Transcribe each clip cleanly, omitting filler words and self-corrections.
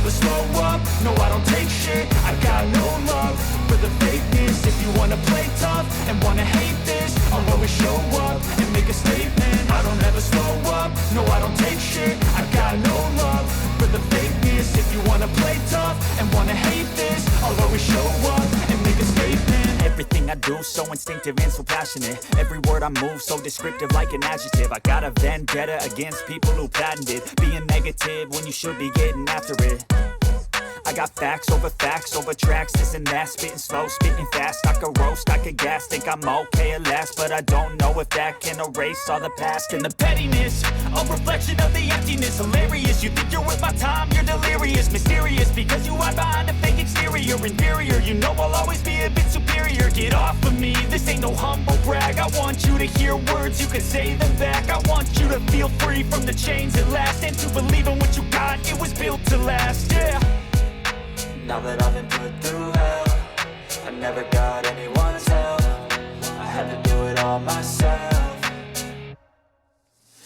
never slow up, no I don't take shit. I got no love for the fakeness. If you wanna play tough and wanna hate this, I'll always show up and make a statement. I don't ever slow up, no I don't take shit. I got no love for the fakeness. If you wanna play tough and wanna hate this, I'll always show up and make a statement. Everything I do so instinctive and so passionate. Every word I move so descriptive like an adjective. I got a vendetta against people who patented being negative when you should be getting after it. I got facts over tracks, this and that. Spitting slow, spitting fast, I could roast, I could gas. Think I'm okay at last, but I don't know if that can erase all the past. And the pettiness, a reflection of the emptiness. Hilarious, you think you're worth my time, you're delirious. Mysterious, because you hide behind a fake exterior. Inferior, you know I'll always be a bit superior. Get off of me, this ain't no humble brag. I want you to hear words, you can say them back. I want you to feel free from the chains at last, and to believe in what you got, it was built to last, yeah. Now that I've been put through hell, I never got anyone's help. I had to do it all myself.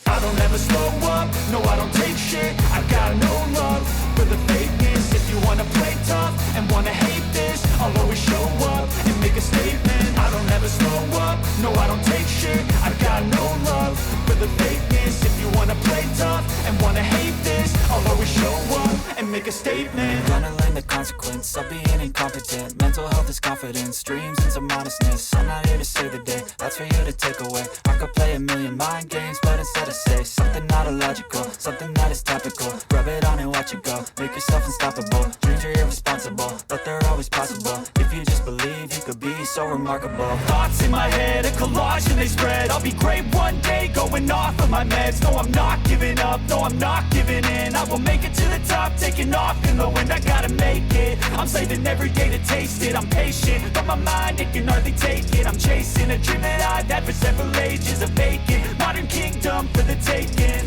I don't ever slow up, no I don't take shit. I got no love for the fakeness. If you wanna play tough and wanna hate this, I'll always show up and make a statement. I don't ever slow up, no I don't take shit. I got no love for the fakeness. If you wanna play tough and wanna hate this, I'll always show up and make a statement. Gonna learn the consequence of being incompetent. Mental health is confidence, dreams and some modestness. I'm not here to save the day, that's for you to take away. I could play a million mind games, but instead I say something not illogical, something that is topical. Rub it on and watch it go, make yourself unstoppable. Dreams are irresponsible, but they're always possible. If you just believe, you could be so remarkable. Thoughts in my head, a collage and they spread. I'll be great one day, going off of my meds. No, I'm not giving up, no, I'm not giving in. I will make it to the top, taking off in the wind. I gotta make it, I'm saving every day to taste it. I'm patient, but my mind, it can hardly take it. I'm chasing a dream that I've had for several ages. A vacant, modern kingdom for the taking.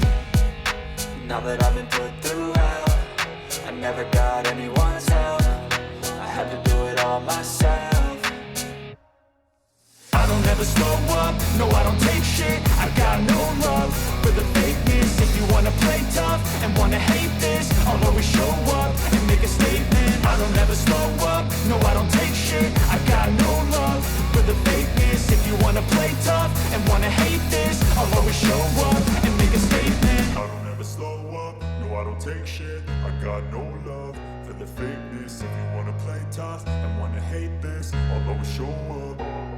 Now that I've been put through hell, I never got anyone's help. I had to do it all myself. I don't ever slow up, no I don't take shit. I got no love for the fakeness. If you wanna play tough and wanna hate this, I'll always show up and make a statement. I don't ever slow up, no I don't take shit. I got no love for the fakeness. If you wanna play tough and wanna hate this, I'll always show up and make a statement. I don't ever slow up, no I don't take shit. I got no love for the fakeness. If you wanna play tough and wanna hate this, I'll always show up.